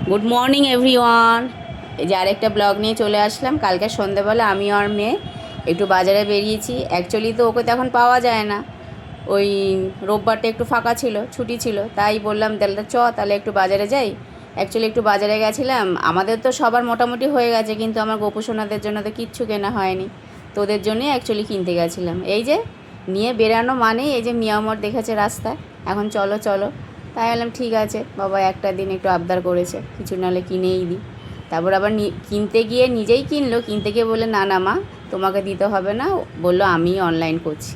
Good morning everyone. এই যে আরেকটা ব্লগ নিয়ে চলে আসলাম। কালকে সন্ধ্যেবেলা আমি আর মেয়ে একটু বাজারে বেরিয়েছি। অ্যাকচুয়ালি তো ওকে তো এখন পাওয়া যায় না, ওই রোববারটা একটু ফাঁকা ছিল, ছুটি ছিল, তাই বললাম তাহলে তাহলে একটু বাজারে যাই। অ্যাকচুয়ালি একটু বাজারে গেছিলাম। আমাদের তো সবার মোটামুটি হয়ে গেছে, কিন্তু আমার গোপুসোনাদের জন্য তো কিচ্ছু কেনা হয়নি। তোদের জন্যই অ্যাকচুয়ালি কিনতে গেছিলাম। এই যে নিয়ে বেরানো মানেই এই যে মিয়ামর দেখেছে রাস্তায়, এখন চলো চলো। তাই বললাম ঠিক আছে বাবা, একটা দিন একটু আবদার করেছে, কিছু নাহলে কিনেই দিই। তারপর আবার কিনতে গিয়ে নিজেই কিনলো, কিনতে গিয়ে বলে না না মা, তোমাকে দিতে হবে না, বললো আমি অনলাইন করছি।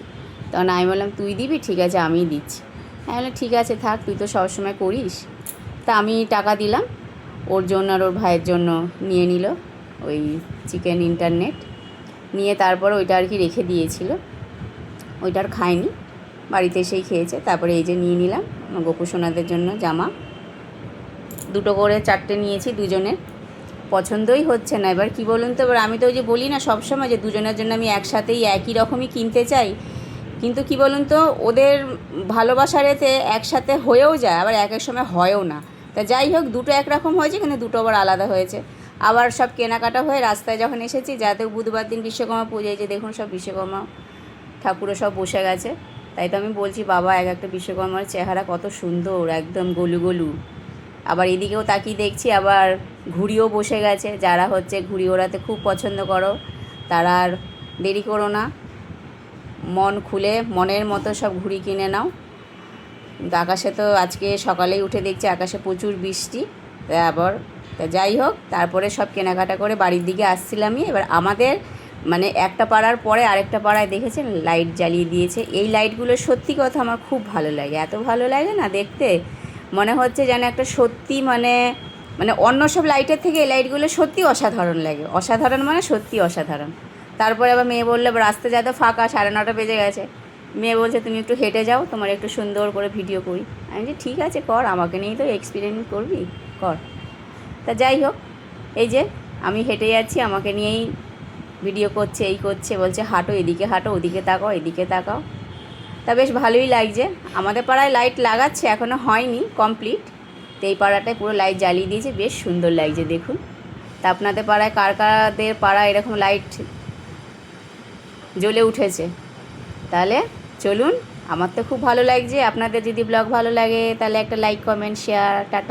তখন আমি বললাম তুই দিবি, ঠিক আছে আমিই দিচ্ছি। আমি বললাম ঠিক আছে থাক, তুই তো সবসময় করিস। তা আমি টাকা দিলাম, ওর জন্য আর ওর ভাইয়ের জন্য নিয়ে নিল ওই চিকেন ইন্টারনেট। নিয়ে তারপর ওইটা আর কি রেখে দিয়েছিল, ওইটা আর খায়নি, বাড়িতে এসেই খেয়েছে। তারপরে এই যে নিয়ে নিলাম আমার গোপুসোনাদের জন্য জামা, দুটো করে চারটে নিয়েছি, দুজনের পছন্দই হচ্ছে না। এবার কি বলুন তো, এবার আমি তো ওই যে বলি না সবসময় যে দুজনের জন্য আমি একসাথেই একই রকমই কিনতে চাই, কিন্তু কি বলুন তো ওদের ভালোবাসার এতে একসাথে হয়েও যায়, আবার এক এক সময় হয়ও না। তা যাই হোক, দুটো একরকম হয়েছে কিন্তু দুটো আবার আলাদা হয়েছে। আবার সব কেনাকাটা হয়ে রাস্তায় যখন এসেছি, যাতে বুধবার দিন বিশ্বকর্মা পুজো, এই যে দেখুন সব বিশ্বকর্মা ঠাকুরও সব বসে গেছে। তাই তো আমি বলছি বাবা, এক একটা বিশ্বকর্মার চেহারা কত সুন্দর, একদম গলু গলু। আবার এদিকেও তাকিয়ে দেখছি আবার ঘুড়িও বসে গেছে। যারা হচ্ছে ঘুড়ি ওড়াতে খুব পছন্দ করো তারা আর দেরি করো না, মন খুলে মনের মতো সব ঘুড়ি কিনে নাও। কিন্তু আকাশে তো আজকে সকালেই উঠে দেখছি আকাশে প্রচুর বৃষ্টি। আবার তা যাই হোক, তারপরে সব কেনাকাটা করে বাড়ির দিকে আসছিলামই। এবার আমাদের মানে একটা পাড়ার পরে আরেকটা পাড়ায় দেখেছেন লাইট জ্বালিয়ে দিয়েছে। এই লাইটগুলো সত্যি কথা আমার খুব ভালো লাগে, এত ভালো লাগে না দেখতে, মনে হচ্ছে যেন একটা সত্যি মানে মানে অন্য সব লাইটের থেকে এই লাইটগুলো সত্যি অসাধারণ লাগে। অসাধারণ মানে সত্যি অসাধারণ। তারপরে আবার মেয়ে বললো রাস্তা যা তো ফাঁকা, 9:30 বেজে গেছে। মেয়ে বলছে তুমি একটু হেঁটে যাও, তোমার একটু সুন্দর করে ভিডিও করি। আমি বলছি ঠিক আছে কর, আমাকে নিয়েই তো এক্সপিরিয়েন্স করবি, কর। তা যাই হোক, এই যে আমি হেঁটে যাচ্ছি, আমাকে নিয়েই ভিডিও করছে, এই করছে, বলছে হাঁটো, এদিকে হাঁটো, ওদিকে তাকাও, এদিকে তাকাও। তা বেশ ভালোই লাগছে। আমাদের পাড়ায় লাইট লাগাচ্ছে, এখনও হয়নি কমপ্লিট। তো এই পাড়াটায় পুরো লাইট জ্বালিয়ে দিয়েছে, বেশ সুন্দর লাগছে দেখুন। তা আপনাদের পাড়ায় কার পাড়ায় এরকম লাইট জ্বলে উঠেছে? তাহলে চলুন, আমার তো খুব ভালো লাগছে। আপনাদের যদি ব্লগ ভালো লাগে তাহলে একটা লাইক, কমেন্ট, শেয়ার, টাটা।